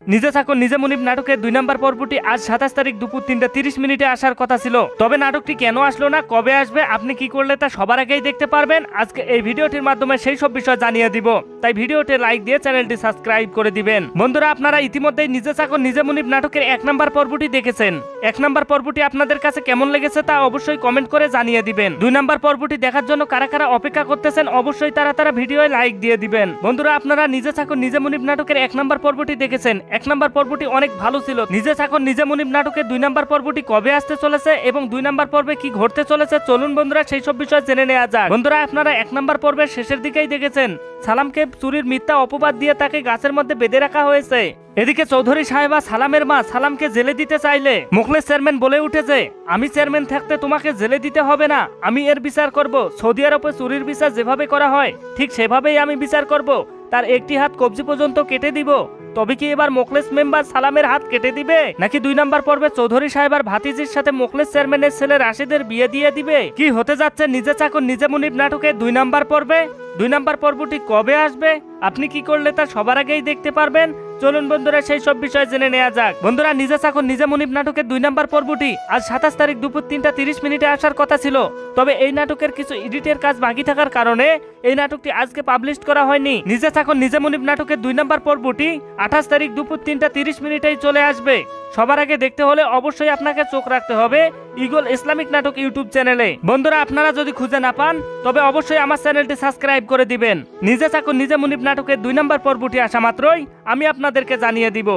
নিজে থাকো নিজে মুনিব নাটকের 2 নম্বর পর্বটি আজ 27 তারিখ দুপুর 3:30 আসার কথা ছিল। তবে নাটকটি কেন আসলো না, কবে আসবে, আপনি কি করলে তা সবার আগেই দেখতে পারবেন। আজকে এই ভিডিওটির মাধ্যমে সেই সব বিষয় জানিয়ে দিব, তাই ভিডিওটি লাইক দিয়ে চ্যানেলটি সাবস্ক্রাইব করে দিবেন। বন্ধুরা, আপনারা ইতিমধ্যেই নিজে থাকো নিজে মুনিব নাটকের 1 নম্বর পর্বটি দেখেছেন। 1 নম্বর পর্বটি আপনাদের কাছে কেমন লেগেছে তা অবশ্যই কমেন্ট করে জানিয়ে দিবেন। 2 নম্বর পর্বটি দেখার জন্য কারা কারা অপেক্ষা করতেছেন অবশ্যই তারা ভিডিওয় লাইক দিয়ে দিবেন। বন্ধুরা, আপনারা নিজে থাকো নিজে মুনিব নাটকের 1 নম্বর পর্বটি দেখেছেন। 1 নম্বর পর্বটি অনেক ভালো ছিল। নিজে থাকো নিজে মুনিব নাটকের 2 নম্বর পর্বটি কবে আসতে চলেছে এবং 2 নম্বর পর্বে কি ঘটতে চলেছে, চলুন বন্ধুরা সেই সব বিষয় জেনে নেওয়া যাক। বন্ধুরা, আপনারা 1 নম্বর পর্বের শেষের দিকেই দেখেছেন সালামকে চুরির মিথ্যা অপবাদ দিয়ে তাকে গাছের মধ্যে বেঁধে রাখা হয়েছে। এদিকে চৌধুরী সাহেবা সালামের মা সালামকে জেলে দিতে চাইলে মোখলেস চেয়ারম্যান বলে উঠেছে, আমি চেয়ারম্যান থাকতে তোমাকে জেলে দিতে হবে না, আমি এর বিচার করব। সৌদি আরবে চুরির বিচার যেভাবে করা হয় ঠিক সেভাবেই আমি বিচার করব। তার একটি হাত কবজি পর্যন্ত কেটে দিব। তবে কি এবার মোখলেস মেম্বার সালামের হাত কেটে দিবে, নাকি 2 নম্বর পর্বে চৌধুরী সাহেবার ভাতিজির সাথে মোখলেস চেয়ারম্যানের ছেলে রাশিদের বিয়ে দিয়ে দিবে? কি হতে যাচ্ছে নিজে চাকর নিজে মুনিব নাটকের 2 নম্বর পর্বে? 2 নম্বর পর্বটি কবে আসবে, আপনি কি করলে তা সবার আগেই দেখতে পারবেন? চলুন বন্ধুরা সেই সব বিষয় জেনে নেওয়া যাক। বন্ধুরা, নিজে চাকর নিজে মুনিব নাটকের 2 নম্বর পর্বটি আজ 27 তারিখ দুপুর 3:30 আসার কথা ছিল। তবে এই নাটকের কিছু এডিটের কাজ বাকি থাকার কারণে এই নাটকটি আজকে পাবলিশ করা হয়নি। নিজে চাকর নিজে মুনিব নাটকের 2 নম্বর পর্বটি 28 তারিখ দুপুর 3:30 চলে আসবে। সবার আগে দেখতে হলে অবশ্যই আপনাকে চোখ রাখতে হবে ঈগল ইসলামিক নাটক ইউটিউব চ্যানেলে। বন্ধুরা, আপনারা যদি খুঁজে না পান তবে অবশ্যই আমার চ্যানেলটি সাবস্ক্রাইব করে দিবেন। নিজে চাকর নিজে মুনিব নাটকের 2 নম্বর পর্বটি আসা মাত্রই আমি আপনাদেরকে জানিয়ে দিব।